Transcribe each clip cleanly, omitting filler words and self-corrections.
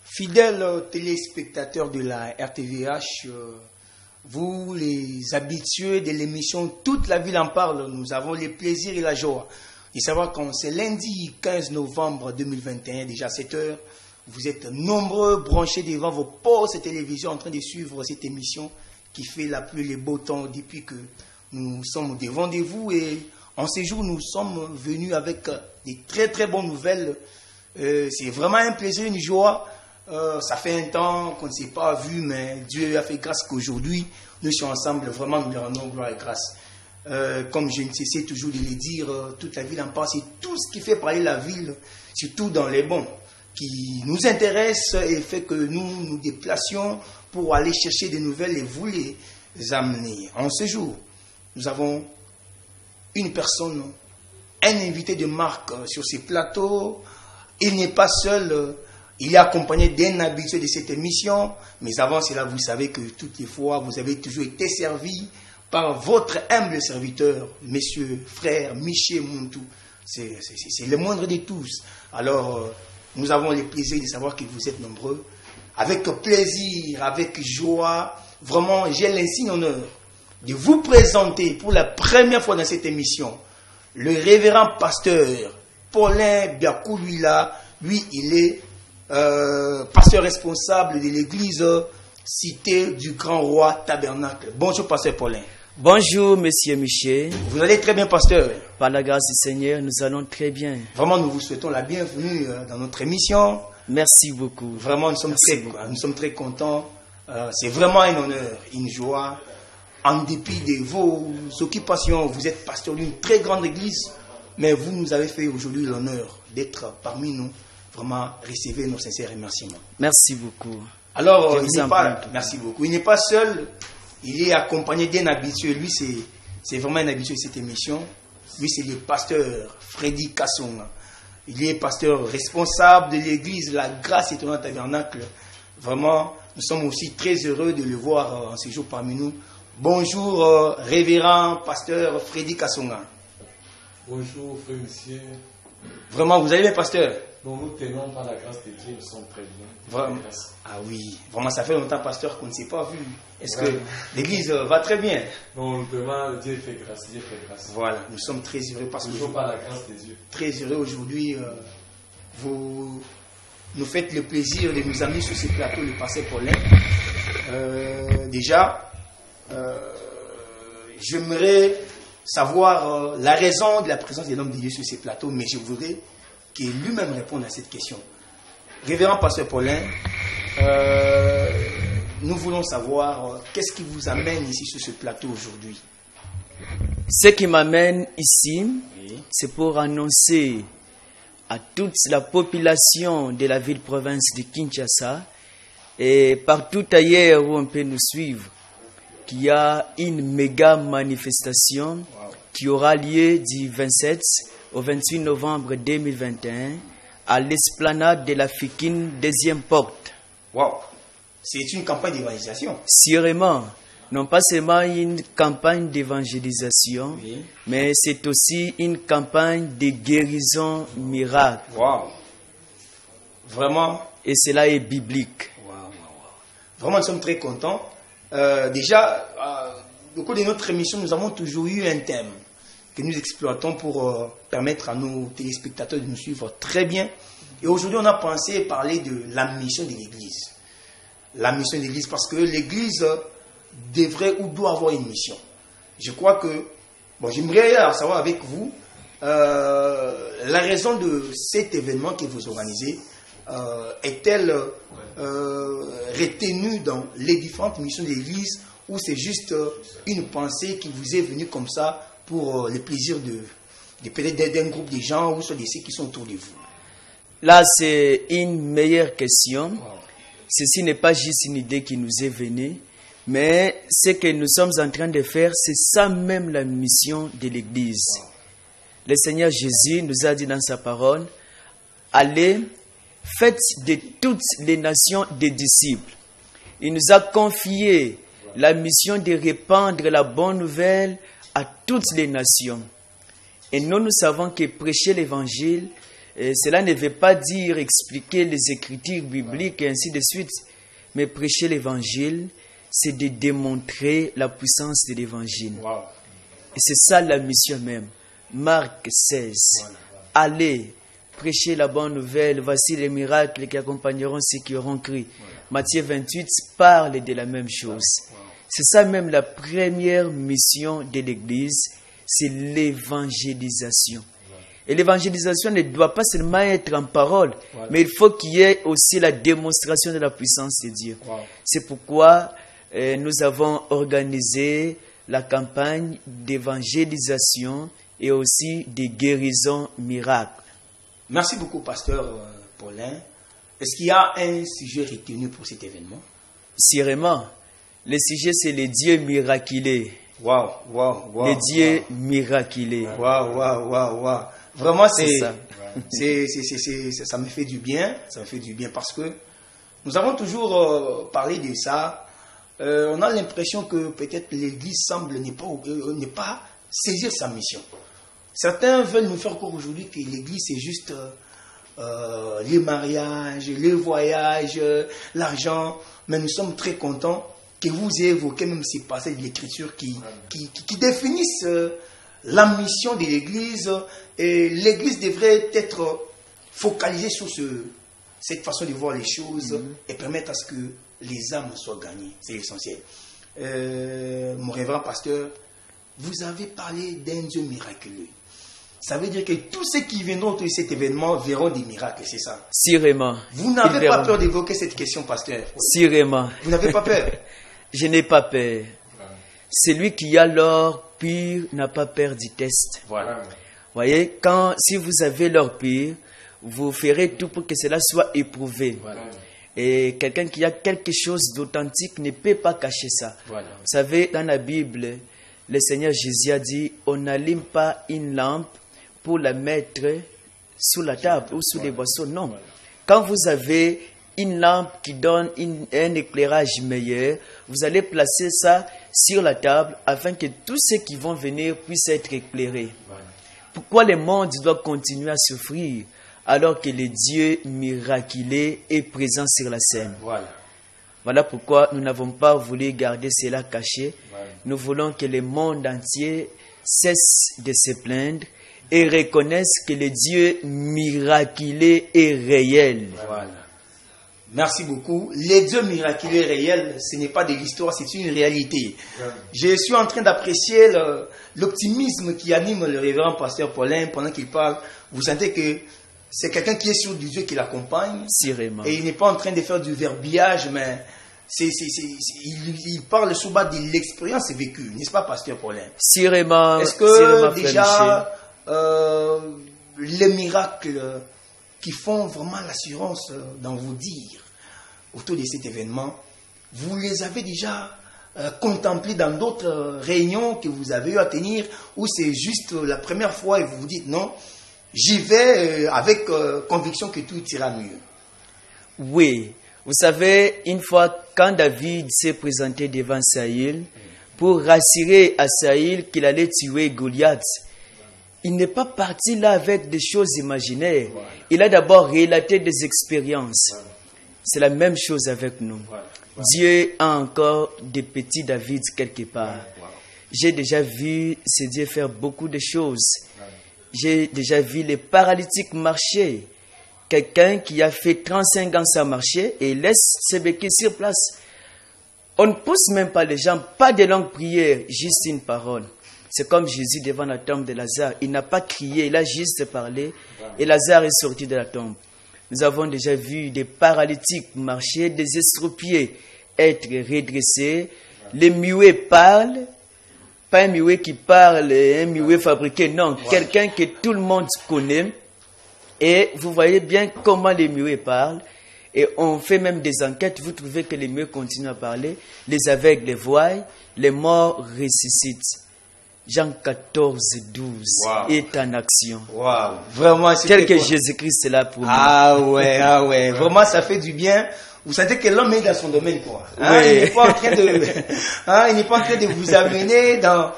Fidèles téléspectateurs de la RTVH, vous les habitués de l'émission Toute la ville en parle, nous avons le plaisir et la joie de savoir qu'en ce lundi 15 novembre 2021, déjà à 7 heures, vous êtes nombreux branchés devant vos postes de télévision en train de suivre cette émission qui fait la pluie et le beau temps depuis que nous sommes devant de vous. Et en ces jours, nous sommes venus avec des très très bonnes nouvelles. C'est vraiment un plaisir, une joie. Ça fait un temps qu'on ne s'est pas vu, mais Dieu a fait grâce qu'aujourd'hui, nous sommes ensemble. Vraiment, nous lui rendons gloire et grâce. Comme je ne cessais toujours de le dire, toute la ville en parle. C'est tout ce qui fait parler la ville, surtout dans les bons, qui nous intéresse et fait que nous nous déplacions pour aller chercher des nouvelles et vous les amener. En ce jour, nous avons une personne, un invité de marque sur ces plateaux. Il n'est pas seul. Il est accompagné d'un habitué de cette émission, mais avant cela, vous savez que toutes les fois, vous avez toujours été servi par votre humble serviteur, monsieur, frère, Michel Muntu. C'est le moindre de tous. Alors, nous avons le plaisir de savoir que vous êtes nombreux. Avec plaisir, avec joie, vraiment, j'ai l'insigne honneur de vous présenter pour la première fois dans cette émission le révérend pasteur Paulin Biakoulouila. Lui, il est pasteur responsable de l'église Cité du Grand Roi Tabernacle. Bonjour, pasteur Paulin. Bonjour, monsieur Michel. Vous allez très bien, pasteur? Par la grâce du Seigneur, nous allons très bien. Vraiment, nous vous souhaitons la bienvenue dans notre émission. Merci beaucoup. Vraiment, nous sommes très contents. C'est vraiment un honneur, une joie. En dépit de vos occupations, vous êtes pasteur d'une très grande église, mais vous nous avez fait aujourd'hui l'honneur d'être parmi nous. Vraiment, recevez nos sincères remerciements. Merci beaucoup. Alors, merci beaucoup. Il n'est pas seul, il est accompagné d'un habitué. Lui, c'est vraiment un habitué de cette émission. Lui, c'est le pasteur Freddy Kassonga. Il est pasteur responsable de l'église La Grâce Étonnante Tabernacle. Vraiment, nous sommes aussi très heureux de le voir en ce jour parmi nous. Bonjour, révérend pasteur Freddy Kassonga. Bonjour, frère monsieur. Vraiment, vous allez bien, pasteur? Bon, nous tenons par la grâce de Dieu, nous sommes très bien. Vraiment. Ah oui, vraiment, ça fait longtemps, pasteur, qu'on ne s'est pas vu. Est-ce que l'église va très bien? Bon, nous demandons, Dieu fait grâce, Dieu fait grâce. Voilà, nous sommes très heureux parce que toujours par la grâce de Dieu. Très heureux aujourd'hui, vous nous faites le plaisir de nous amener sur ce plateau, le pasteur Paulin. Déjà, j'aimerais savoir la raison de la présence de l'homme de Dieu sur ces plateaux, mais je voudrais qu'il lui-même réponde à cette question. Révérend pasteur Paulin, nous voulons savoir qu'est-ce qui vous amène ici sur ce plateau aujourd'hui. Ce qui m'amène ici, c'est pour annoncer à toute la population de la ville-province de Kinshasa et partout ailleurs où on peut nous suivre, qu'il y a une méga manifestation qui aura lieu du 27 au 28 novembre 2021 à l'esplanade de la Fikine, deuxième porte. Wow! C'est une campagne d'évangélisation. Sûrement, non pas seulement une campagne d'évangélisation, mais c'est aussi une campagne de guérison miracle. Wow! Vraiment? Et cela est biblique. Wow. Vraiment, nous sommes très contents. Déjà, au cours de notre émission, nous avons toujours eu un thème que nous exploitons pour permettre à nos téléspectateurs de nous suivre très bien. Et aujourd'hui, on a pensé parler de la mission de l'Église. La mission de l'Église, parce que l'Église devrait ou doit avoir une mission. Je crois que, j'aimerais savoir avec vous la raison de cet événement que vous organisez. Est-elle retenue dans les différentes missions de l'Église ou c'est juste une pensée qui vous est venue comme ça pour le plaisir de peut-être d'un groupe de gens ou soit de ceux qui sont autour de vous? Là, c'est une meilleure question. Ceci n'est pas juste une idée qui nous est venue, mais ce que nous sommes en train de faire, c'est ça même la mission de l'Église. Le Seigneur Jésus nous a dit dans sa parole, allez, faites de toutes les nations des disciples. Il nous a confié la mission de répandre la bonne nouvelle à toutes les nations. Et nous savons que prêcher l'évangile, cela ne veut pas dire expliquer les écritures bibliques et ainsi de suite, mais prêcher l'évangile, c'est de démontrer la puissance de l'évangile. Wow. Et c'est ça la mission même. Marc 16. Allez, prêchez la bonne nouvelle. Voici les miracles qui accompagneront ceux qui auront cru. Matthieu 28 parle de la même chose. C'est ça même la première mission de l'Église, c'est l'évangélisation. Et l'évangélisation ne doit pas seulement être en parole, mais il faut qu'il y ait aussi la démonstration de la puissance de Dieu. C'est pourquoi nous avons organisé la campagne d'évangélisation et aussi de guérison miracle. Merci beaucoup, pasteur Paulin. Est-ce qu'il y a un sujet retenu pour cet événement? Sûrement. Le sujet, c'est les dieux miraculés. Wow. Les dieux miraculés. Wow. Vraiment, C'est ça. ça me fait du bien. Ça me fait du bien parce que nous avons toujours parlé de ça. On a l'impression que peut-être l'Église semble ne pas saisir sa mission. Certains veulent nous faire croire aujourd'hui que l'Église c'est juste les mariages, les voyages, l'argent. Mais nous sommes très contents que vous ayez évoqué même ces passages de l'Écriture qui définissent la mission de l'Église. Et l'Église devrait être focalisée sur cette façon de voir les choses et permettre à ce que les âmes soient gagnées. C'est l'essentiel. Mon révérend pasteur, vous avez parlé d'un Dieu miraculeux. Ça veut dire que tous ceux qui viendront autour de cet événement verront des miracles, c'est ça? Sûrement. Vous n'avez pas peur d'évoquer cette question, pasteur? Sûrement. Vous n'avez pas peur? Je n'ai pas peur. Celui qui a l'or pur n'a pas peur du test. Voilà. Voyez, si vous avez l'or pur, vous ferez tout pour que cela soit éprouvé. Voilà. Et quelqu'un qui a quelque chose d'authentique ne peut pas cacher ça. Voilà. Vous savez, dans la Bible, le Seigneur Jésus a dit, on n'allume pas une lampe pour la mettre sous la table ou sous les boissons. Non. Quand vous avez une lampe qui donne un éclairage meilleur, vous allez placer ça sur la table afin que tous ceux qui vont venir puissent être éclairés. Pourquoi le monde doit continuer à souffrir alors que le Dieu miraculeux est présent sur la scène? Voilà pourquoi nous n'avons pas voulu garder cela caché. Nous voulons que le monde entier cesse de se plaindre et reconnaisse que le Dieu miraculeux est réel. Voilà. Merci beaucoup. Les dieux miraculeux réels, ce n'est pas de l'histoire, c'est une réalité. Je suis en train d'apprécier l'optimisme qui anime le révérend pasteur Paulin pendant qu'il parle. Vous sentez que c'est quelqu'un qui est sûr du Dieu qui l'accompagne. Sûrement. Et il n'est pas en train de faire du verbiage, mais il parle sous bas de l'expérience vécue, n'est-ce pas, pasteur Paulin? Sûrement. Est-ce que déjà les miracles qui font vraiment l'assurance dans vos dires autour de cet événement, vous les avez déjà contemplés dans d'autres réunions que vous avez eu à tenir, ou c'est juste la première fois et vous vous dites non, j'y vais avec conviction que tout ira mieux? Oui, vous savez, une fois quand David s'est présenté devant Saül pour rassurer à Saül qu'il allait tuer Goliath, il n'est pas parti là avec des choses imaginaires. Il a d'abord relaté des expériences. C'est la même chose avec nous. Dieu a encore des petits David quelque part. J'ai déjà vu ce Dieu faire beaucoup de choses. J'ai déjà vu les paralytiques marcher. Quelqu'un qui a fait 35 ans sans marcher et laisse ses béquilles sur place. On ne pousse même pas les gens, pas de longues prières, juste une parole. C'est comme Jésus devant la tombe de Lazare. Il n'a pas crié, il a juste parlé et Lazare est sorti de la tombe. Nous avons déjà vu des paralytiques marcher, des estropiés être redressés. Les muets parlent, pas un muet qui parle, un muet fabriqué, non, quelqu'un que tout le monde connaît. Et vous voyez bien comment les muets parlent. Et on fait même des enquêtes, vous trouvez que les muets continuent à parler. Les aveugles les voient, les morts ressuscitent. Jean 14, 12 Wow. est en action. Waouh, vraiment, c'est Tel que Jésus-Christ est là pour nous. Ah ouais, vraiment, ça fait du bien. Vous sentez que l'homme est dans son domaine, quoi. Hein, Oui. il n'est pas en train de, hein, il n'est pas en train de vous amener dans,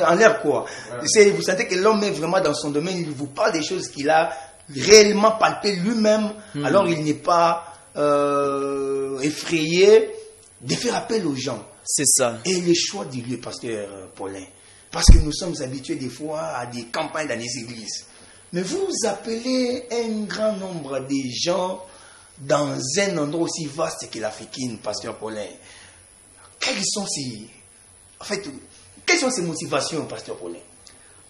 en l'air, quoi. Vous sentez que l'homme est vraiment dans son domaine, il vous parle des choses qu'il a réellement palpées lui-même, alors il n'est pas effrayé de faire appel aux gens. C'est ça. Et les choix du lieu, pasteur Paulin, parce que nous sommes habitués des fois à des campagnes dans les églises. Mais vous appelez un grand nombre de gens dans un endroit aussi vaste que l'Afrique, pasteur Paulin. Quelles sont ces motivations, pasteur Paulin?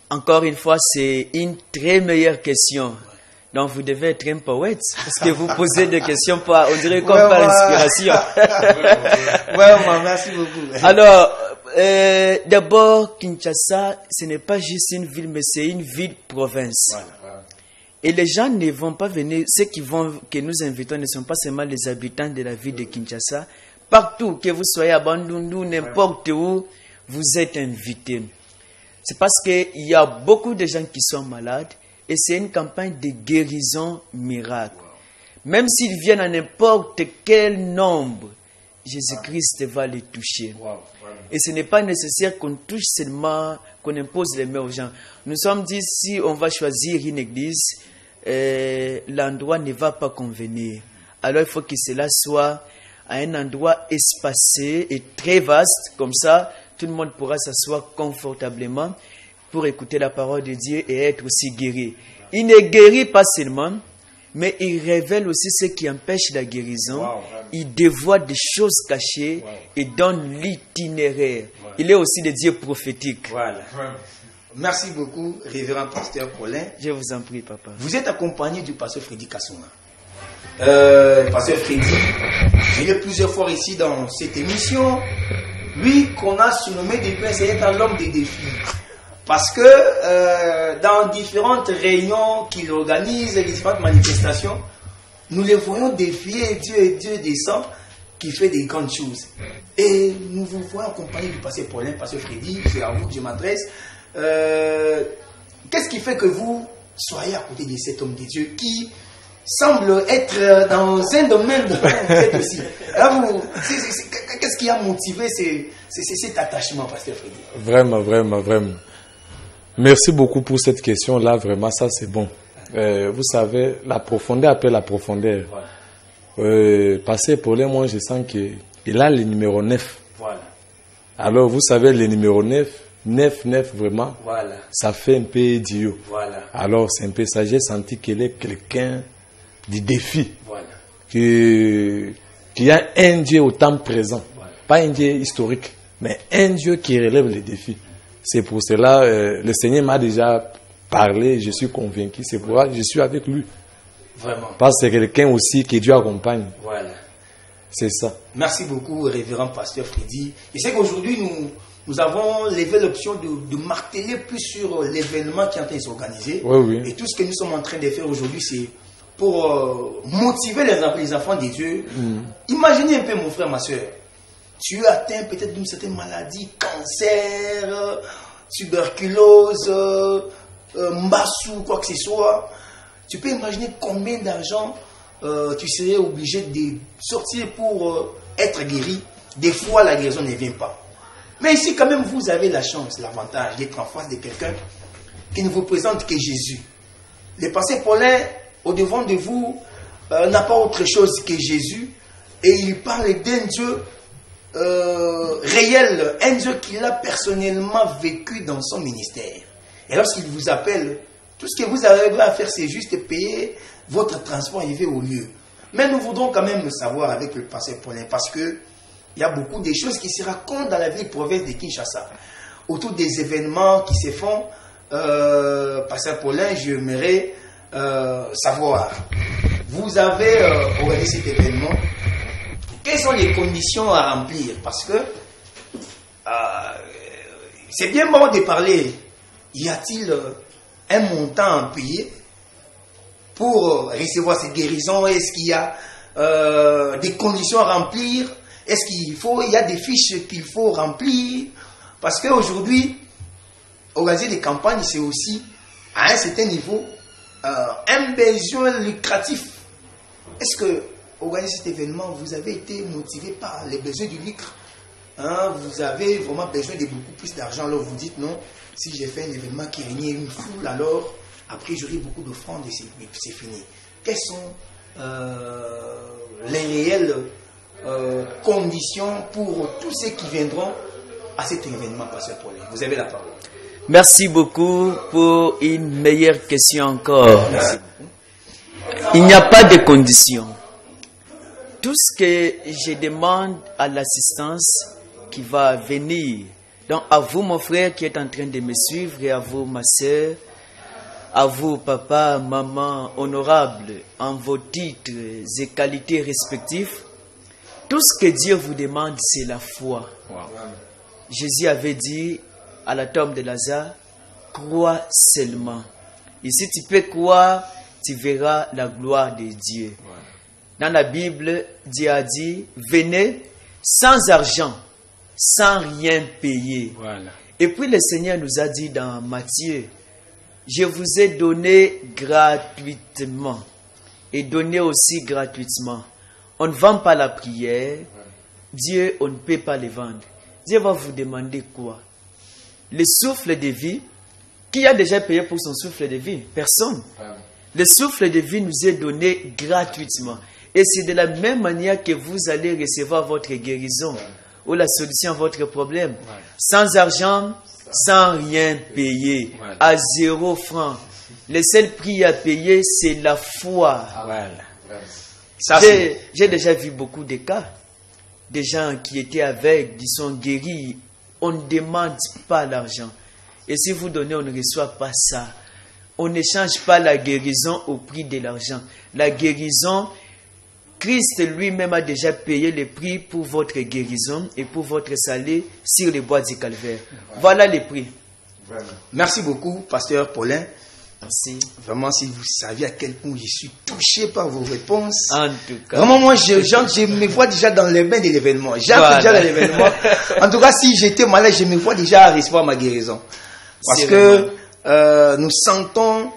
Encore une fois, c'est une très meilleure question. Donc vous devez être un poète parce que vous posez des questions par, on dirait comme par inspiration. Vraiment, merci beaucoup. Alors, d'abord, Kinshasa, ce n'est pas juste une ville, mais c'est une ville-province. Voilà. Et les gens ne vont pas venir, ceux que nous invitons ne sont pas seulement les habitants de la ville de Kinshasa. Partout, que vous soyez à Bandundu, n'importe où, vous êtes invités. C'est parce qu'il y a beaucoup de gens qui sont malades et c'est une campagne de guérison miracle. Même s'ils viennent à n'importe quel nombre, Jésus-Christ va les toucher. Et ce n'est pas nécessaire qu'on touche seulement, qu'on impose les mains aux gens. Nous sommes dit, si on va choisir une église, l'endroit ne va pas convenir. Alors il faut que cela soit à un endroit espacé et très vaste, comme ça, tout le monde pourra s'asseoir confortablement pour écouter la parole de Dieu et être aussi guéri. Il ne guérit pas seulement, mais il révèle aussi ce qui empêche la guérison. Il dévoile des choses cachées et donne l'itinéraire. Il est aussi le Dieu prophétique. Voilà. Merci beaucoup, révérend pasteur Paulin. Je vous en prie, papa. Vous êtes accompagné du pasteur Freddy Kassouma. Pasteur Freddy, il est plusieurs fois ici dans cette émission. Lui qu'on a surnommé depuis, c'est un homme des défis. Parce que dans différentes réunions qu'il organise, les différentes manifestations, nous les voyons défier Dieu et Dieu descend qui fait des grandes choses. Et nous vous voyons accompagner du pasteur Paulin, pasteur Freddy, c'est à vous que je m'adresse. Qu'est-ce qui fait que vous soyez à côté de cet homme de Dieu qui semble être dans un domaine de vous êtes aussi. Qu'est-ce qui a motivé cet attachement, pasteur Freddy? Vraiment. Merci beaucoup pour cette question-là. Vraiment, ça c'est bon. Vous savez, la profondeur appelle la profondeur. Voilà. Pasteur Paulin, moi je sens qu'il a le numéro 9. Voilà. Alors, vous savez, le numéro 9, 9 vraiment, voilà. Ça fait un peu Dieu. Voilà. Alors, c'est un peu ça. J'ai senti qu'il est quelqu'un du défi. Voilà. Qu'il y a un Dieu au temps présent. Voilà. Pas un Dieu historique, mais un Dieu qui relève les défis. C'est pour cela, le Seigneur m'a déjà parlé, je suis convaincu. C'est pour ça que je suis avec lui. Vraiment. Parce que c'est quelqu'un aussi que Dieu accompagne. Voilà. C'est ça. Merci beaucoup, révérend pasteur Freddy. Je sais qu'aujourd'hui, nous avons levé l'option de marteler plus sur l'événement qui est en train de s'organiser. Oui. Et tout ce que nous sommes en train de faire aujourd'hui, c'est pour motiver les enfants de Dieu. Imaginez un peu, mon frère, ma soeur. Tu es atteint peut-être d'une certaine maladie, cancer, tuberculose, mbassou, quoi que ce soit. Tu peux imaginer combien d'argent tu serais obligé de sortir pour être guéri. Des fois, la guérison ne vient pas. Mais ici, quand même, vous avez la chance, l'avantage d'être en face de quelqu'un qui ne vous présente que Jésus. Le pasteur Paulin, au-devant de vous, n'a pas autre chose que Jésus. Et il parle d'un Dieu réel, un Dieu qu'il a personnellement vécu dans son ministère. Et lorsqu'il vous appelle, tout ce que vous avez à faire, c'est juste payer votre transport et arriver au lieu. Mais nous voudrons quand même savoir avec le pasteur Paulin, parce que il y a beaucoup de choses qui se racontent dans la ville province de Kinshasa, autour des événements qui se font. Pasteur Paulin, j'aimerais savoir, vous avez organisé cet événement. Quelles sont les conditions à remplir? Parce que c'est bien bon de parler. Y a-t-il un montant à payer pour recevoir cette guérison? Est-ce qu'il y a des conditions à remplir? Est-ce qu'il y a des fiches qu'il faut remplir? Parce qu'aujourd'hui, organiser des campagnes, c'est aussi, à un certain niveau, un besoin lucratif. Est-ce que, organiser cet événement, vous avez été motivé par les besoins du lucre? Vous avez vraiment besoin de beaucoup plus d'argent, alors vous dites non, si j'ai fait un événement qui réunit une foule, alors après j'aurai beaucoup d'offrandes et c'est fini. Quelles sont les réelles conditions pour tous ceux qui viendront à cet événement, Pasteur Paulin? Vous avez la parole. Merci beaucoup pour une meilleure question encore. Merci. Il n'y a pas de conditions. Tout ce que je demande à l'assistance qui va venir, donc à vous mon frère qui est en train de me suivre et à vous ma soeur, à vous papa, maman, honorables en vos titres et qualités respectifs, tout ce que Dieu vous demande c'est la foi. Wow. Jésus avait dit à la tombe de Lazare, crois seulement. Et si tu peux croire, tu verras la gloire de Dieu. Ouais. Dans la Bible, Dieu a dit, venez sans argent, sans rien payer. Voilà. Et puis le Seigneur nous a dit dans Matthieu, je vous ai donné gratuitement et donné aussi gratuitement. On ne vend pas la prière, Dieu, on ne peut pas le vendre. Dieu va vous demander quoi? Le souffle de vie. Qui a déjà payé pour son souffle de vie? Personne. Le souffle de vie nous est donné gratuitement. Et c'est de la même manière que vous allez recevoir votre guérison ou la solution à votre problème. Sans argent, sans rien payer, à 0 franc. Le seul prix à payer, c'est la foi. J'ai déjà vu beaucoup de cas. Des gens qui étaient aveugles, qui sont guéris. On ne demande pas l'argent. Et si vous donnez, on ne reçoit pas ça. On ne change pas la guérison au prix de l'argent. La guérison, Christ lui-même a déjà payé le prix pour votre guérison et pour votre salut sur le bois du calvaire. Voilà le prix. Merci beaucoup, Pasteur Paulin. Merci. Vraiment, si vous saviez à quel point je suis touché par vos réponses. En tout cas. Vraiment, moi, je me vois déjà dans les bains de l'événement. J'entre déjà dans l'événement. En tout cas, si j'étais malade, je me vois déjà recevoir ma guérison. Parce que nous sentons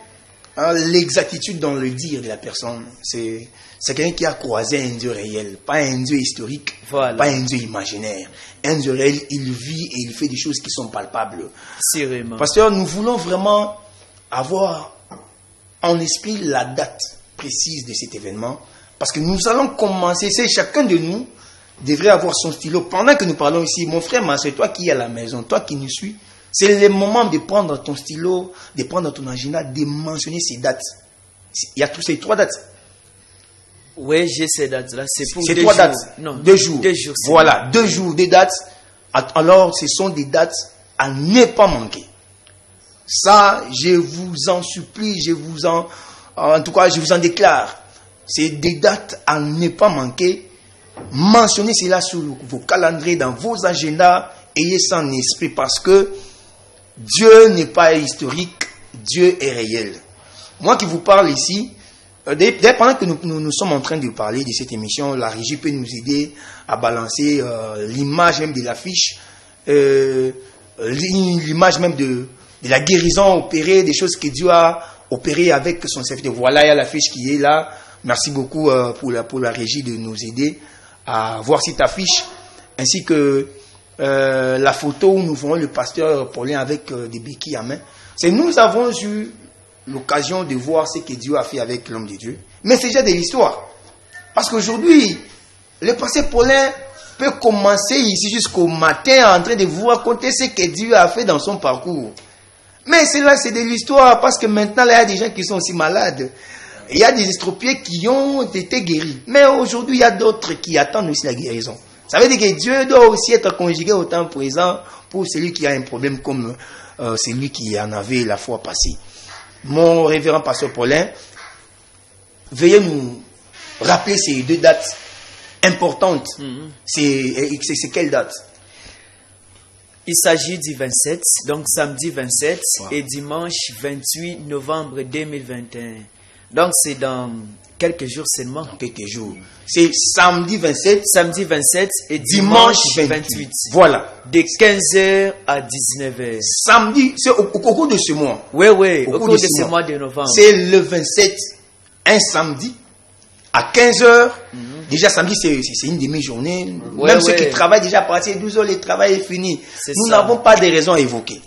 l'exactitude dans le dire de la personne. C'est quelqu'un qui a croisé un Dieu réel, pas un Dieu historique, pas un Dieu imaginaire. Un Dieu réel, il vit et il fait des choses qui sont palpables. Sûrement. Pasteur, nous voulons vraiment avoir en esprit la date précise de cet événement, parce que nous allons commencer, chacun de nous devrait avoir son stylo. Pendant que nous parlons ici, mon frère, c'est toi qui es à la maison, toi qui nous suis, c'est le moment de prendre ton stylo, de prendre ton agenda, de mentionner ces dates. Il y a tous ces 3 dates. Oui, j'ai ces dates-là. C'est pour ces 2 3 jours. dates. Non, 2 jours. 2 jours. Voilà, 2 jours, 2 dates. Alors, ce sont des dates à ne pas manquer. Ça, je vous en supplie, en tout cas, je vous en déclare. C'est des dates à ne pas manquer. Mentionnez cela sur vos calendriers, dans vos agendas. Ayez ça en esprit, parce que Dieu n'est pas historique, Dieu est réel. Moi qui vous parle ici, pendant que nous sommes en train de parler de cette émission, la régie peut nous aider à balancer l'image même de l'affiche, l'image même de la guérison opérée, des choses que Dieu a opérées avec son serviteur. Voilà, il y a l'affiche qui est là. Merci beaucoup pour la régie de nous aider à voir cette affiche, ainsi que la photo où nous voyons le pasteur Paulin avec des béquilles à main. Nous avons eu l'occasion de voir ce que Dieu a fait avec l'homme de Dieu. Mais c'est déjà de l'histoire. Parce qu'aujourd'hui, le pasteur Paulin peut commencer ici jusqu'au matin en train de vous raconter ce que Dieu a fait dans son parcours. Mais cela, c'est de l'histoire, parce que maintenant, là, il y a des gens qui sont aussi malades. Il y a des estropiés qui ont été guéris. Mais aujourd'hui, il y a d'autres qui attendent aussi la guérison. Ça veut dire que Dieu doit aussi être conjugué au temps présent pour celui qui a un problème comme celui qui en avait la fois passée. Mon révérend pasteur Paulin, veuillez nous rappeler ces 2 dates importantes. C'est quelle date? Il s'agit du 27, donc samedi 27 et dimanche 28 novembre 2021. Donc c'est dans quelques jours seulement. Dans quelques jours. C'est samedi 27. Samedi 27 et Dimanche 28. Voilà. De 15h à 19h. Samedi, c'est au cours de ce mois. Oui, oui, au cours de ce mois de novembre. C'est le 27, un samedi, à 15h. Déjà, samedi, c'est une demi-journée. Ouais, Même ceux qui travaillent déjà à partir de 12h, le travail est fini. Nous n'avons pas de raison à évoquer.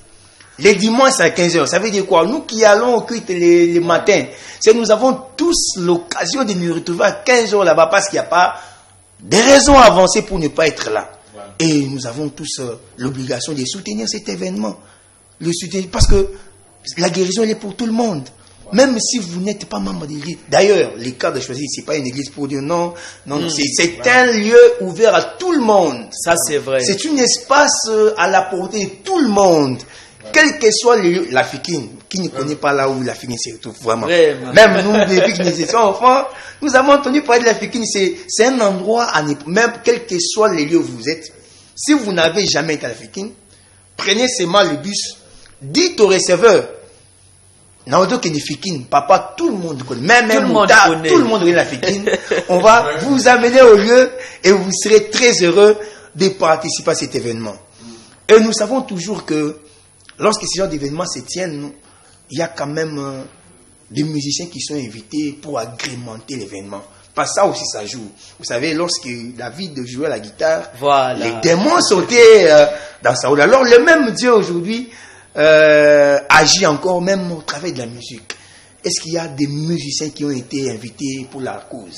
Les dimanches à 15h, ça veut dire quoi? Nous qui allons au culte les matins, c'est nous avons tous l'occasion de nous retrouver à 15h là-bas parce qu'il n'y a pas de raison à avancer pour ne pas être là. Et nous avons tous l'obligation de soutenir cet événement. Le soutenir parce que la guérison, elle est pour tout le monde. Même si vous n'êtes pas membre de l'église. D'ailleurs, les cas de choisir, ce n'est pas une église pour dire non. C'est un lieu ouvert à tout le monde. Ça, c'est vrai. C'est un espace à la portée de tout le monde. Quel que soit le lieu, la Fikine, qui ne connaît pas là où la Fikine se retrouve vraiment. Même nous, depuis que nous étions enfants, nous avons entendu parler de la Fikine. C'est un endroit, même quel que soit le lieu où vous êtes. Si vous n'avez jamais été à la Fikine, prenez seulement le bus, dites au receveur, Naodo Kenifikine, papa, tout le monde connaît. Même tout le monde connaît la Fikine. On va vous amener au lieu et vous serez très heureux de participer à cet événement. Et nous savons toujours que lorsque ce genre d'événements se tiennent, il y a quand même des musiciens qui sont invités pour agrémenter l'événement. Parce que ça aussi, ça joue. Vous savez, lorsque David jouait à la guitare, les démons sautaient dans sa route. Alors, le même Dieu aujourd'hui agit encore même au travers de la musique. Est-ce qu'il y a des musiciens qui ont été invités pour la cause?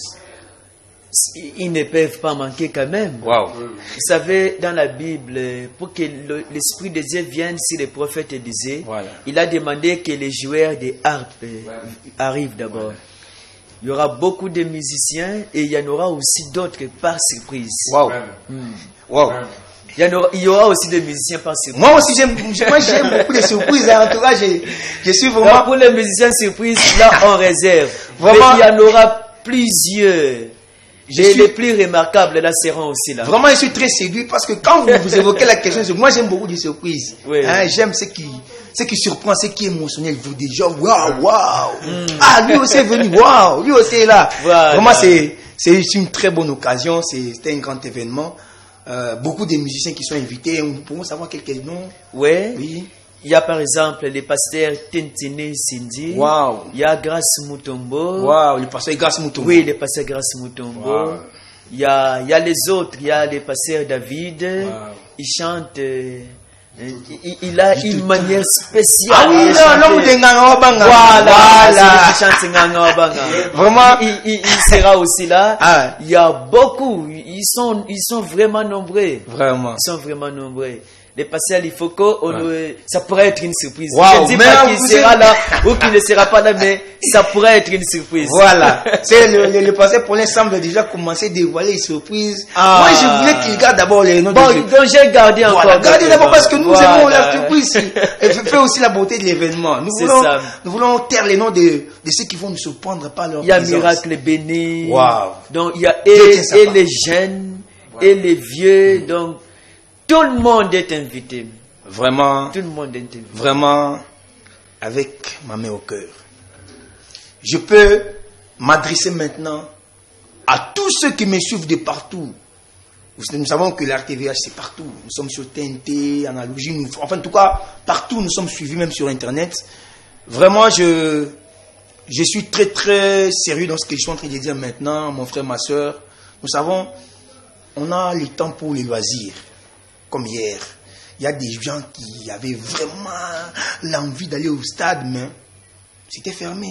Ils ne peuvent pas manquer quand même. Wow. Vous savez, dans la Bible, pour que l'Esprit de Dieu vienne, si le prophète disait, il a demandé que les joueurs de harpe arrivent d'abord. Il y aura beaucoup de musiciens et il y en aura aussi d'autres par surprise. Wow. Wow. Il y aura aussi des musiciens par surprise. Moi aussi, j'aime beaucoup les surprises. En tout cas, je suis vraiment... Donc, pour les musiciens surprises, là, on réserve. Vraiment. Mais il y en aura plusieurs. Les plus remarquables, là, seront aussi là. Vraiment, je suis très séduit parce que quand vous évoquez la question, moi, j'aime beaucoup les surprises. Oui. Hein, j'aime ce qui surprend, ce qui est émotionnel. Vous dites genre, waouh, waouh. Ah, lui aussi est venu, waouh, lui aussi est là. Voilà. Vraiment, c'est une très bonne occasion. C'est un grand événement. Beaucoup de musiciens qui sont invités. Nous pouvons savoir quelques noms. Oui. Il y a par exemple les pasteurs Tentine Cindy. Wow. Il y a Grace Mutombo. Wow, le pasteur Grace Mutombo. Oui, le pasteur Grace Mutombo. Wow. Il y a les autres. Il y a le pasteur David. Wow. Il chante. Il a une manière spéciale. Ah oui, l'homme de Nganga Wabanga. Voilà. Il chante Nganga Wabanga. Vraiment. Il sera aussi là. Ah. Il y a beaucoup. Ils sont vraiment nombreux. Vraiment. Ils sont vraiment nombreux. Les passés à l'Ifoko, ça pourrait être une surprise. Wow, je ne dis pas qu'il sera là ou qu'il ne sera pas là, mais ça pourrait être une surprise. Voilà. C'est le passé pour l'instant semble déjà commencer à dévoiler les surprises. Moi, je voulais qu'il garde d'abord les noms de Dieu. Donc j'ai gardé encore. Voilà. Gardez d'abord parce que nous aimons la surprise. Et fait aussi la beauté de l'événement. Nous voulons taire les noms de ceux qui vont nous surprendre par leur présence. Il y a Miracle Béni. Wow. Donc il y a et les jeunes et les vieux. Donc tout le monde est invité. Vraiment. Tout le monde est invité. Vraiment, avec ma main au cœur. Je peux m'adresser maintenant à tous ceux qui me suivent de partout. Nous savons que l'RTVH c'est partout. Nous sommes sur TNT, Analogie, enfin en tout cas, partout nous sommes suivis, même sur Internet. Vraiment, je suis très très sérieux dans ce que je suis en train de dire maintenant, mon frère, ma soeur. Nous savons, on a le temps pour les loisirs. Comme hier, il y a des gens qui avaient vraiment l'envie d'aller au stade, mais c'était fermé.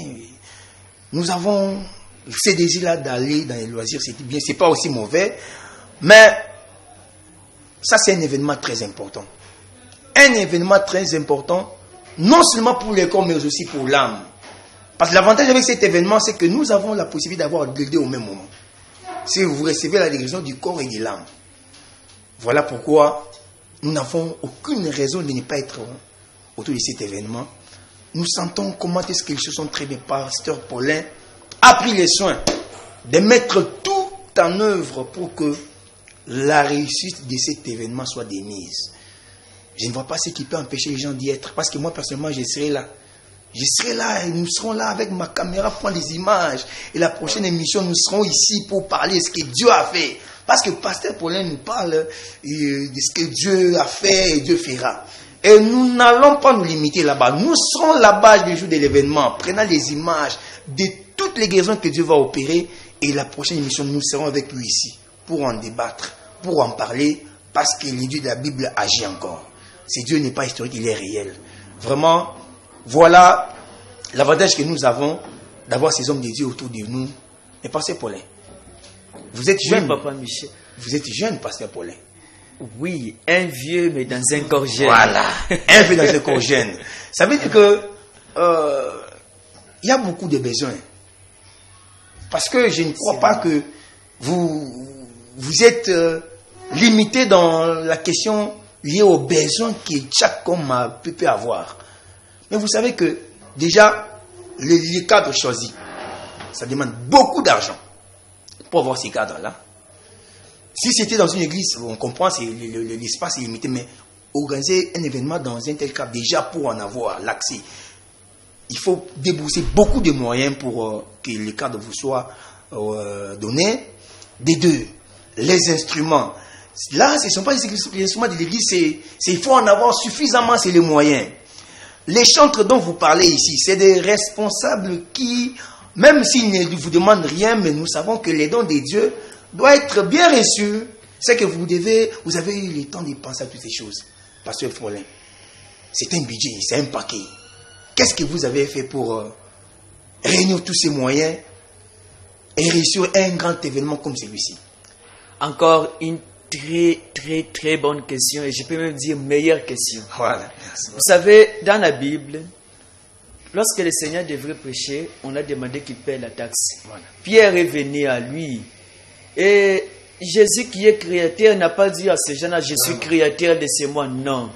Nous avons ce désir-là d'aller dans les loisirs, c'était bien, c'est pas aussi mauvais, mais ça c'est un événement très important. Un événement très important, non seulement pour le corps, mais aussi pour l'âme. Parce que l'avantage avec cet événement, c'est que nous avons la possibilité d'avoir les deux au même moment. Si vous recevez la guérison du corps et de l'âme. Voilà pourquoi nous n'avons aucune raison de ne pas être autour de cet événement. Nous sentons comment est-ce que les choses sont très bien. Pasteur Paulin a pris les soins de mettre tout en œuvre pour que la réussite de cet événement soit démise. Je ne vois pas ce qui peut empêcher les gens d'y être. Parce que moi, personnellement, je serai là. Je serai là et nous serons là avec ma caméra pour prendre des images. Et la prochaine émission, nous serons ici pour parler de ce que Dieu a fait. Parce que Pasteur Paulin nous parle de ce que Dieu a fait et Dieu fera. Et nous n'allons pas nous limiter là-bas. Nous serons là-bas le jour de l'événement, prenant les images de toutes les guérisons que Dieu va opérer. Et la prochaine émission, nous serons avec lui ici pour en débattre, pour en parler, parce que le Dieu de la Bible agit encore. Ce Dieu n'est pas historique, il est réel. Vraiment, voilà l'avantage que nous avons d'avoir ces hommes de Dieu autour de nous. Et Pasteur Paulin, vous êtes jeune. Papa Michel. Vous êtes jeune, Pasteur Paulin. Oui, un vieux, mais dans un corps jeune. Voilà, un vieux dans un corps jeune. Ça veut dire que il y a beaucoup de besoins. Parce que je ne crois pas que vous êtes limité dans la question liée aux besoins que chaque homme peut avoir. Mais vous savez que déjà, les cadres choisis, ça demande beaucoup d'argent pour avoir ces cadres-là. Si c'était dans une église, on comprend, l'espace est limité, mais organiser un événement dans un tel cadre, déjà pour en avoir l'accès, il faut débourser beaucoup de moyens pour que les cadres vous soient donnés. Des deux, les instruments. Là, ce ne sont pas les instruments de l'église, il faut en avoir suffisamment, c'est les moyens. Les chantres dont vous parlez ici, c'est des responsables qui, même s'ils ne vous demandent rien, mais nous savons que les dons de Dieu doivent être bien reçus. C'est que vous avez eu le temps de penser à toutes ces choses. Pasteur Paulin, c'est un budget, c'est un paquet. Qu'est-ce que vous avez fait pour réunir tous ces moyens et réussir un grand événement comme celui-ci? Encore une très bonne question, et je peux même dire meilleure question. Voilà. Vous savez, dans la Bible, lorsque le Seigneur devrait prêcher, on a demandé qu'il paie la taxe. Voilà. Pierre est venu à lui. Et Jésus qui est créateur n'a pas dit à ces gens-là, je suis créateur, laissez-moi. Non.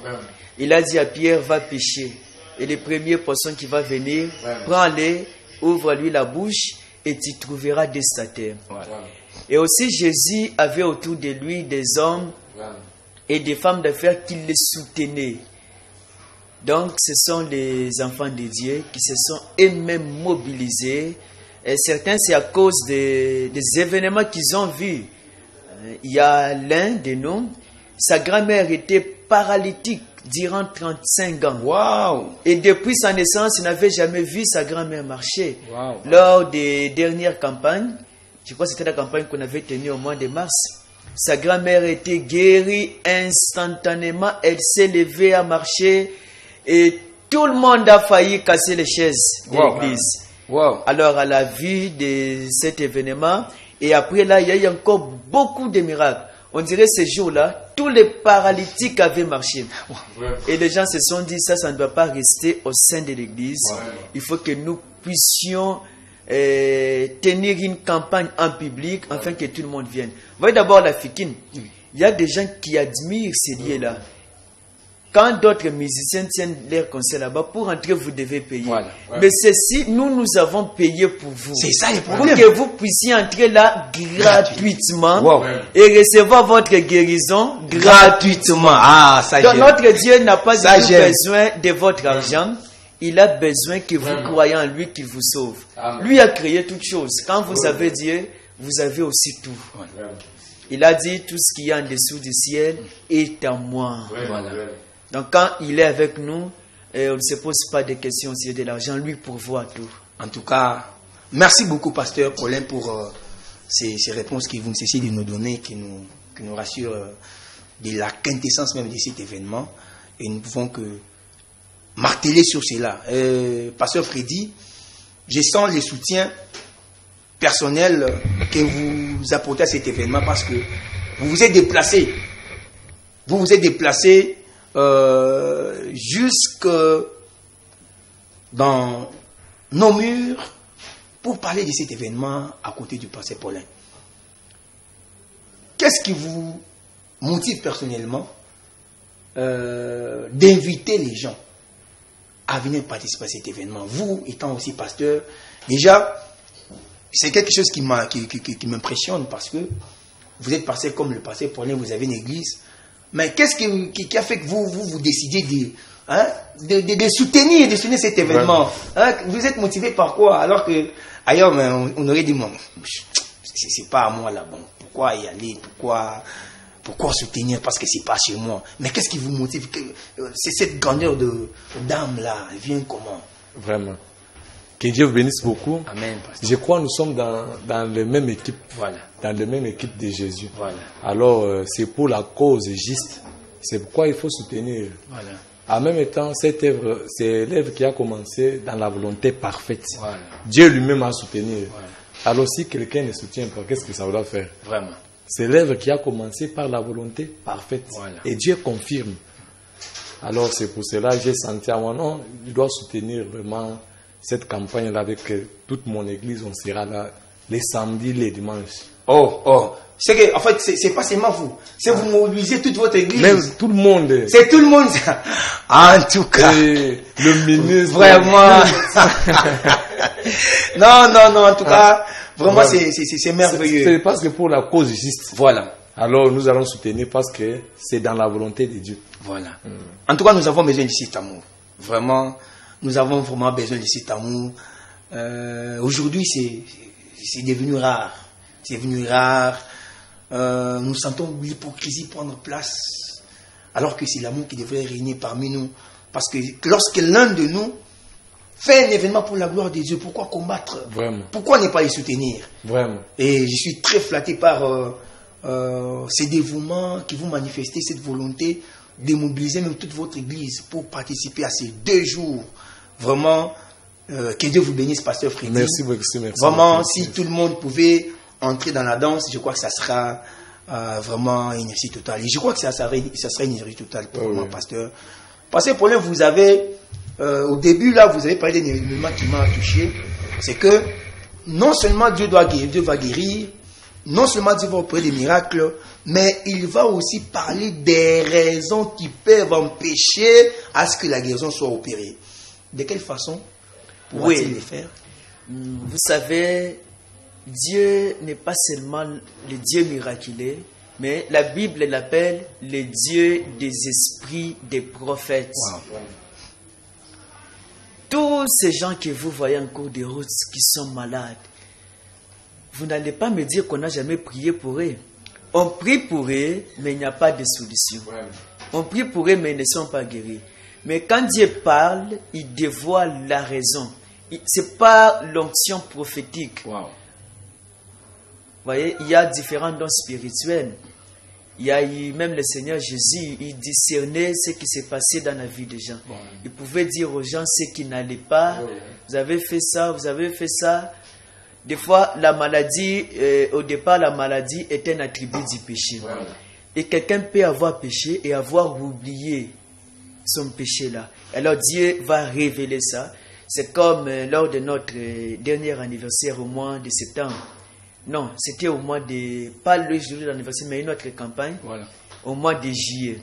Il a dit à Pierre, va pêcher. Et le premier poisson qui va venir, prends-les, ouvre-lui la bouche et tu trouveras des statères. Voilà. Et aussi Jésus avait autour de lui des hommes et des femmes d'affaires qui les soutenaient. Donc ce sont les enfants de Dieu qui se sont eux-mêmes mobilisés. Et certains, c'est à cause des événements qu'ils ont vus. Il y a l'un de nous, sa grand-mère était paralytique durant 35 ans. Wow. Et depuis sa naissance, il n'avait jamais vu sa grand-mère marcher. Wow. Lors des dernières campagnes, je crois que c'était la campagne qu'on avait tenue au mois de mars, sa grand-mère était guérie instantanément. Elle s'est levée à marcher et tout le monde a failli casser les chaises de l'église. Wow. Alors, à la vue de cet événement, et après là, il y a eu encore beaucoup de miracles. On dirait ces jours-là, tous les paralytiques avaient marché. Et les gens se sont dit, ça ne doit pas rester au sein de l'église. Il faut que nous puissions tenir une campagne en public afin que tout le monde vienne. Voyez d'abord la Fikine. Il y a des gens qui admirent ces lieux-là. Quand d'autres musiciens tiennent leur concert là-bas, pour entrer, vous devez payer. Voilà. Mais ceci, nous avons payé pour vous. C'est ça le problème. Pour que vous puissiez entrer là gratuitement et recevoir votre guérison gratuitement. Ah, ça. Donc notre Dieu n'a pas besoin de votre argent. Il a besoin que vous croyez en lui, qu'il vous sauve. Amen. Lui a créé toutes choses. Quand vous avez Dieu, vous avez aussi tout. Il a dit, tout ce qui est en dessous du ciel est à moi. Voilà. Donc quand il est avec nous, on ne se pose pas de questions au sujet de l'argent, lui pourvoit tout. En tout cas, merci beaucoup Pasteur Paulin pour ces réponses que vous ne cessez de nous donner, qui nous rassurent de la quintessence même de cet événement. Et nous ne pouvons que marteler sur cela. Pasteur Freddy, je sens le soutien personnel que vous apportez à cet événement parce que vous vous êtes déplacé. Vous vous êtes déplacé jusque dans nos murs pour parler de cet événement à côté du Pasteur Paulin. Qu'est-ce qui vous motive personnellement d'inviter les gens à venir participer à cet événement? Vous, étant aussi pasteur, déjà, c'est quelque chose qui m'impressionne parce que vous êtes pasteur comme le Pasteur Paulin, vous avez une église. Mais qu'est-ce qui a fait que vous décidez hein, de soutenir cet événement. Hein, vous êtes motivé par quoi? Alors que ailleurs, on aurait dit, bon, c'est pas à moi là, bon, pourquoi y aller, pourquoi soutenir, parce que c'est pas chez moi. Mais qu'est-ce qui vous motive? C'est cette grandeur d'âme là, elle vient comment? Vraiment. Que Dieu vous bénisse beaucoup. Amen. Pasteur. Je crois que nous sommes dans la même équipe. Voilà. Dans la même équipe de Jésus. Voilà. Alors, c'est pour la cause juste. C'est pourquoi il faut soutenir. Voilà. En même temps, cette œuvre, c'est l'œuvre qui a commencé dans la volonté parfaite. Voilà. Dieu lui-même a soutenu. Voilà. Alors, si quelqu'un ne soutient pas, qu'est-ce que ça doit faire? Vraiment. C'est l'œuvre qui a commencé par la volonté parfaite. Voilà. Et Dieu confirme. Alors, c'est pour cela que j'ai senti à moi, non, je dois soutenir vraiment cette campagne-là avec toute mon église. On sera là les samedis, les dimanches. Oh. C'est que, en fait, c'est pas seulement vous. C'est vous mobilisez toute votre église. Même tout le monde. C'est tout le monde. En tout cas. Et le ministre. Vraiment. non, en tout cas, vraiment, c'est merveilleux. C'est parce que pour la cause juste. Voilà. Alors, nous allons soutenir parce que c'est dans la volonté de Dieu. Voilà. En tout cas, nous avons besoin de cet amour. Vraiment, nous avons vraiment besoin de cet amour. Aujourd'hui, c'est devenu rare. C'est devenu rare. Nous sentons l'hypocrisie prendre place. Alors que c'est l'amour qui devrait régner parmi nous. Parce que lorsque l'un de nous fait un événement pour la gloire de Dieu, pourquoi combattre? Vraiment. Pourquoi ne pas les soutenir? Vraiment. Et je suis très flatté par ces dévouements qui vous manifestez, cette volonté de mobiliser même toute votre église pour participer à ces 2 jours. Vraiment, que Dieu vous bénisse, Pasteur Freddy. Merci beaucoup. Merci. Vraiment, beaucoup. si tout le monde pouvait entrer dans la danse, je crois que ça sera vraiment une réussite totale. Et je crois que ça sera une réussite totale pour moi, Pasteur. Pasteur Paulin, vous avez, au début, là, vous avez parlé d'un élément qui m'a touché. C'est que non seulement Dieu va guérir, non seulement Dieu va opérer des miracles, mais il va aussi parler des raisons qui peuvent empêcher à ce que la guérison soit opérée. De quelle façon pourra-t-il les faire? Vous savez, Dieu n'est pas seulement le Dieu miraculeux, mais la Bible l'appelle le Dieu des esprits des prophètes. Wow. Tous ces gens que vous voyez en cours de route qui sont malades, vous n'allez pas me dire qu'on n'a jamais prié pour eux. On prie pour eux, mais il n'y a pas de solution. On prie pour eux, mais ils ne sont pas guéris. Mais quand Dieu parle, il dévoile la raison. C'est pas l'onction prophétique. Wow. Vous voyez, il y a différents dons spirituels. Il y a eu, même le Seigneur Jésus, il discernait ce qui s'est passé dans la vie des gens. Wow. Il pouvait dire aux gens ce qui n'allait pas. Wow. Vous avez fait ça, vous avez fait ça. Des fois, la maladie, au départ, la maladie est un attribut du péché. Wow. Et quelqu'un peut avoir péché et avoir oublié son péché là. Alors Dieu va révéler ça. C'est comme lors de notre dernier anniversaire au mois de septembre. Non, c'était au mois de... Pas le jour de l'anniversaire, mais une autre campagne. Voilà. Au mois de juillet.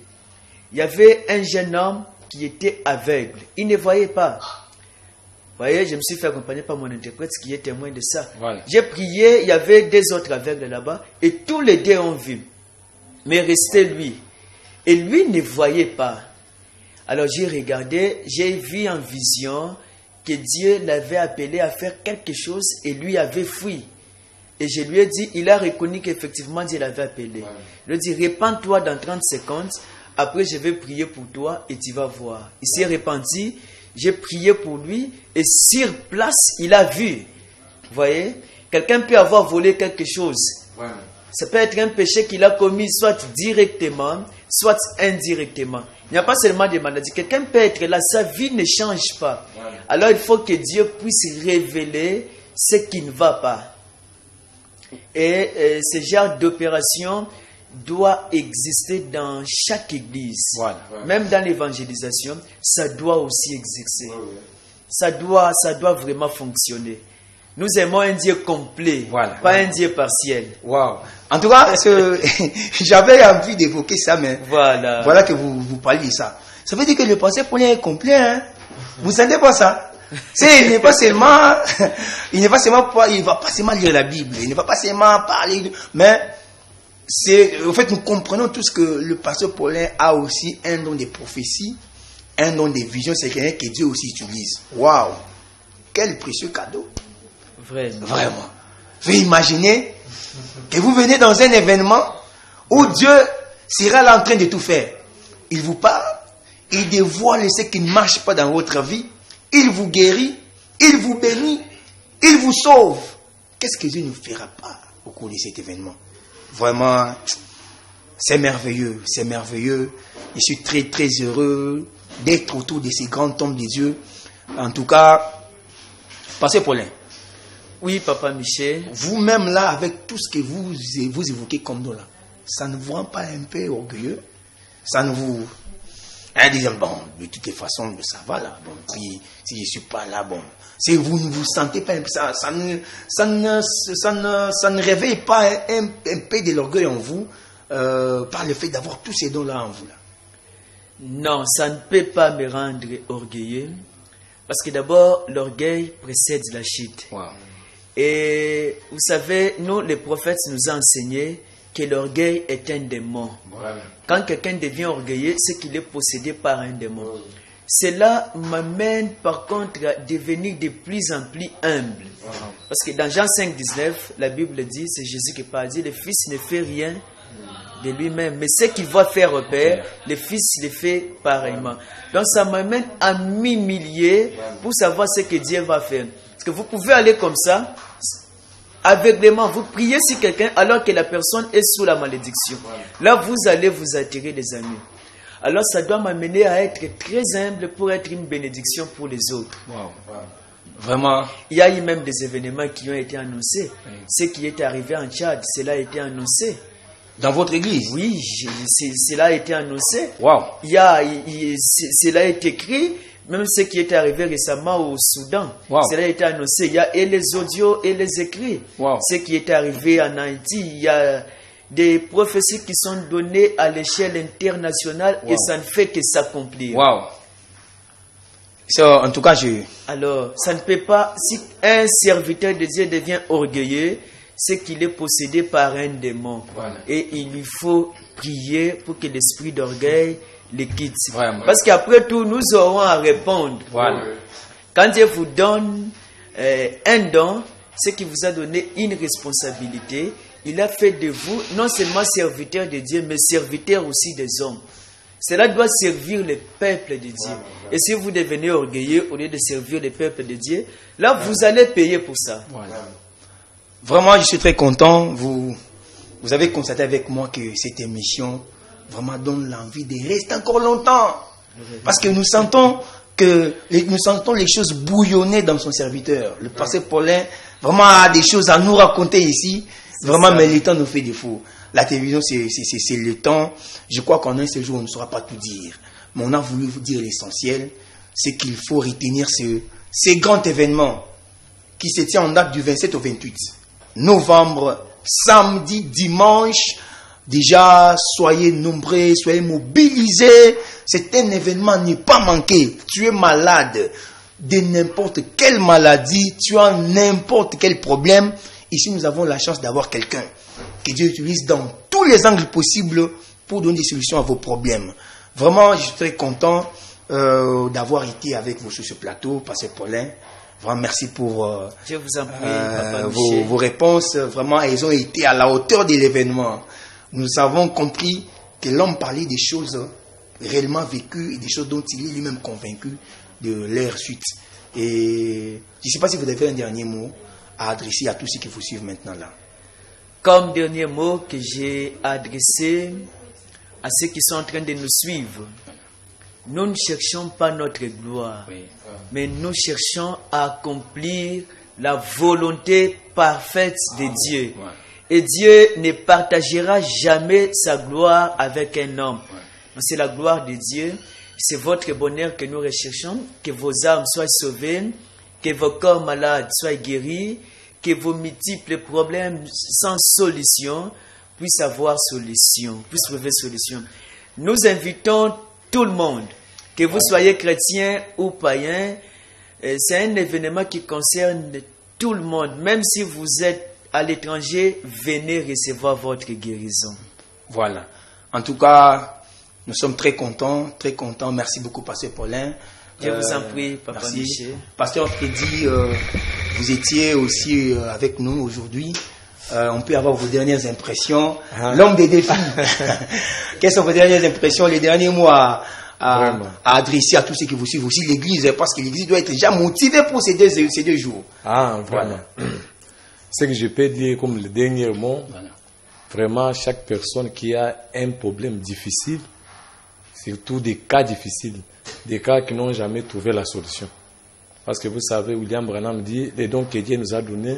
Il y avait un jeune homme qui était aveugle. Il ne voyait pas. Vous voyez, je me suis fait accompagner par mon interprète qui est témoin de ça. Voilà. J'ai prié, il y avait des autres aveugles là-bas. Et tous les 2 ont vu. Mais restait lui. Et lui ne voyait pas. Alors j'ai regardé, j'ai vu en vision que Dieu l'avait appelé à faire quelque chose et lui avait fui. Et je lui ai dit, il a reconnu qu'effectivement Dieu l'avait appelé. Ouais. Je lui ai dit, répands-toi dans 30 secondes, après je vais prier pour toi et tu vas voir. Il s'est repenti, j'ai prié pour lui et sur place, il a vu. Vous voyez, quelqu'un peut avoir volé quelque chose. Ouais. Ça peut être un péché qu'il a commis soit directement, soit indirectement. Il n'y a pas seulement des maladies. Quelqu'un peut être là, sa vie ne change pas. Ouais. Alors il faut que Dieu puisse révéler ce qui ne va pas. Et ce genre d'opération doit exister dans chaque église. Voilà. Même dans l'évangélisation, ça doit aussi exister. Ça doit vraiment fonctionner. Nous aimons un Dieu complet, pas un Dieu partiel. Wow. En tout cas, j'avais envie d'évoquer ça, mais voilà que vous parliez de ça. Ça veut dire que le Pasteur Paulin est complet, hein? Vous ne sentez pas ça? Il ne va pas seulement lire la Bible, il ne va pas seulement parler, mais en fait, nous comprenons tous que le Pasteur Paulin a aussi un don de prophétie un don de vision, c'est quelqu'un que Dieu aussi utilise. Waouh! Quel précieux cadeau! Vraiment. Vraiment. Vous imaginez que vous venez dans un événement où Dieu sera là en train de tout faire. Il vous parle, il dévoile ce qui ne marche pas dans votre vie, il vous guérit, il vous bénit, il vous sauve. Qu'est-ce que Dieu ne fera pas au cours de cet événement? Vraiment, c'est merveilleux, c'est merveilleux. Je suis très très heureux d'être autour de ces grands hommes de Dieu. En tout cas, passez Paulin. Oui, Papa Michel. Vous-même là, avec tout ce que vous évoquez comme nous là, ça ne vous rend pas un peu orgueilleux? Ça ne vous... Un disant, bon, de toutes les façons, ça va là. Bon, puis, si je ne suis pas là, bon, si vous ne vous sentez pas, ça ne réveille pas un peu de l'orgueil en vous par le fait d'avoir tous ces dons-là en vous là. Non, ça ne peut pas me rendre orgueilleux. Parce que d'abord, l'orgueil précède la chute. Wow. Et vous savez, nous, les prophètes nous ont enseigné que l'orgueil est un démon. Voilà. Quand quelqu'un devient orgueilleux, c'est qu'il est possédé par un démon. Cela m'amène par contre à devenir de plus en plus humble. Parce que dans Jean 5, 19, la Bible dit, c'est Jésus qui parle, dit, le Fils ne fait rien de lui-même, mais ce qu'il va faire au Père, le Fils le fait pareillement. Donc ça m'amène à m'humilier pour savoir ce que Dieu va faire. Parce que vous pouvez aller comme ça, aveuglément, vous priez sur quelqu'un alors que la personne est sous la malédiction. Là, vous allez vous attirer des amis. Alors, ça doit m'amener à être très humble pour être une bénédiction pour les autres. Wow. Vraiment. Il y a eu même des événements qui ont été annoncés. Ce qui est arrivé en Tchad, cela a été annoncé. Dans votre église? Oui, cela a été annoncé. Wow. Cela a été écrit. Même ce qui est arrivé récemment au Soudan, Wow. cela a été annoncé. Il y a et les audios et les écrits. Wow. Ce qui est arrivé en Haïti, il y a des prophéties qui sont données à l'échelle internationale et ça ne fait que s'accomplir. Wow. En tout cas, Alors, ça ne peut pas, si un serviteur de Dieu devient orgueilleux, c'est qu'il est possédé par un démon. Voilà. Et il lui faut prier pour que l'esprit d'orgueil les quitte. Vraiment. Parce qu'après tout, nous aurons à répondre. Voilà. Quand Dieu vous donne un don, c'est qu'il vous a donné une responsabilité. Il a fait de vous non seulement serviteur de Dieu, mais serviteur aussi des hommes. Cela doit servir le peuple de Dieu. Et si vous devenez orgueilleux au lieu de servir le peuple de Dieu, là vous allez payer pour ça. Voilà. Vraiment, je suis très content. Vous avez constaté avec moi que cette émission vraiment donne l'envie de rester encore longtemps. Parce que nous sentons les choses bouillonner dans son serviteur. Le pasteur Paulin vraiment a des choses à nous raconter ici. Vraiment, mais le temps nous fait défaut. La télévision, c'est le temps. Je crois qu'en un seul jour, on ne saura pas tout dire. Mais on a voulu vous dire l'essentiel. C'est qu'il faut retenir ces grands événements qui se tient en date du 27 au 28 novembre, samedi, dimanche. Déjà, soyez nombreux, soyez mobilisés. C'est un événement à ne pas manquer. Tu es malade de n'importe quelle maladie, tu as n'importe quel problème. Ici, nous avons la chance d'avoir quelqu'un que Dieu utilise dans tous les angles possibles pour donner des solutions à vos problèmes. Vraiment, je suis très content d'avoir été avec vous sur ce plateau, Pasteur Paulin. Vraiment, merci pour Je vous en prie, Papa Michel. vos réponses. Vraiment, elles ont été à la hauteur de l'événement. Nous avons compris que l'homme parlait des choses réellement vécues et des choses dont il est lui-même convaincu de leur suite. Et je ne sais pas si vous avez un dernier mot à adresser à tous ceux qui vous suivent maintenant là. Comme dernier mot que j'ai adressé à ceux qui sont en train de nous suivre, nous ne cherchons pas notre gloire, mais nous cherchons à accomplir la volonté parfaite de Dieu. Et Dieu ne partagera jamais sa gloire avec un homme. C'est la gloire de Dieu. C'est votre bonheur que nous recherchons, que vos âmes soient sauvées, que vos corps malades soient guéris, que vos multiples problèmes sans solution puissent avoir solution, puissent trouver solution. Nous invitons tout le monde, que vous soyez chrétien ou païen. C'est un événement qui concerne tout le monde. Même si vous êtes à l'étranger, venez recevoir votre guérison. Voilà. En tout cas, Nous sommes très contents, très contents. Merci beaucoup, Pasteur Paulin. Je vous en prie, Papa merci. Michel. Pasteur Freddy, vous étiez aussi avec nous aujourd'hui. On peut avoir vos dernières impressions. L'homme des défis. Quelles sont vos dernières impressions, les derniers mois à adresser à tous ceux qui vous suivent, aussi l'Église, parce que l'Église doit être déjà motivée pour ces deux jours. Ah, vraiment. Voilà. Ce que je peux dire comme le dernier mot, vraiment, chaque personne qui a un problème difficile, surtout des cas difficiles, des cas qui n'ont jamais trouvé la solution. Parce que vous savez, William Branham dit, les dons que Dieu nous a donnés,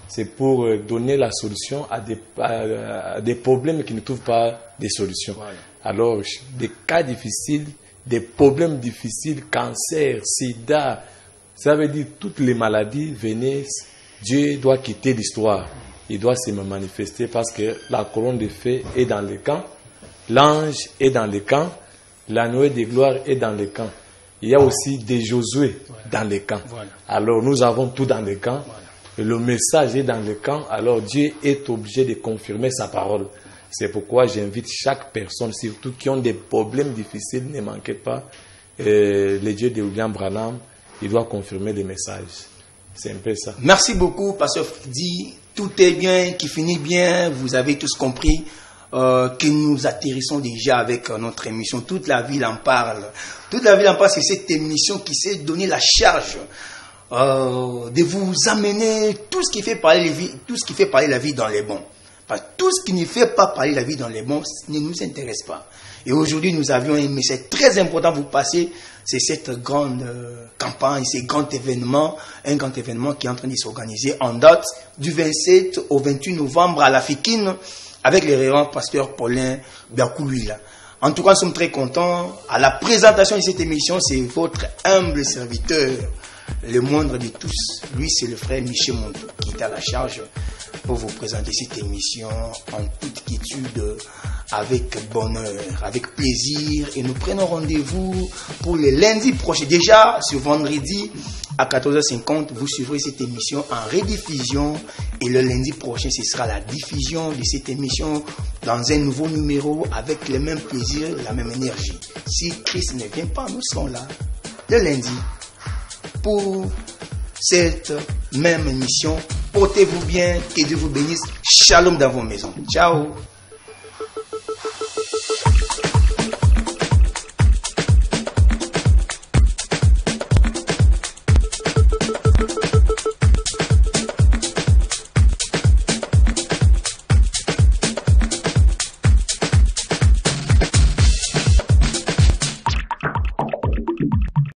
c'est pour donner la solution à des problèmes qui ne trouvent pas de solution. Voilà. Alors, des cas difficiles, des problèmes difficiles, cancer, sida, ça veut dire toutes les maladies, venez, Dieu doit quitter l'histoire. Il doit se manifester parce que la couronne de feu est dans le camp, l'ange est dans le camp, la nuée de gloire est dans le camp. Il y a aussi des Josué dans le camp. Voilà. Alors, nous avons tout dans le camp. Voilà. Le message est dans le camp, alors Dieu est obligé de confirmer sa parole. C'est pourquoi j'invite chaque personne, surtout qui ont des problèmes difficiles, ne manquez pas. Le Dieu de William Branham, il doit confirmer les messages. C'est un peu ça. Merci beaucoup, Pasteur Freddy. Tout est bien, qui finit bien. Vous avez tous compris que nous atterrissons déjà avec notre émission. Toute la ville en parle. Toute la ville en parle, c'est cette émission qui s'est donné la charge de vous amener tout ce qui fait parler la vie dans les bons. Parce que tout ce qui ne fait pas parler la vie dans les bons ne nous intéresse pas. Et aujourd'hui, nous avions un message très important à vous passer. C'est cette grande campagne, ces grands événements, un grand événement qui est en train de s'organiser en date du 27 au 28 novembre à la Fikine avec le révérend pasteur Paulin Biakoulouila. En tout cas, nous sommes très contents. À la présentation de cette émission, c'est votre humble serviteur, le moindre de tous. Lui, c'est le frère Michel Mondou qui est à la charge pour vous présenter cette émission en toute quiétude, avec bonheur, avec plaisir. Et nous prenons rendez-vous pour le lundi prochain. Déjà, ce vendredi à 14h50, vous suivrez cette émission en rediffusion. Et le lundi prochain, ce sera la diffusion de cette émission dans un nouveau numéro avec le même plaisir, la même énergie. Si Christ ne vient pas, nous serons là le lundi pour cette même émission. Portez-vous bien, que Dieu vous bénisse. Shalom dans vos maisons. Ciao.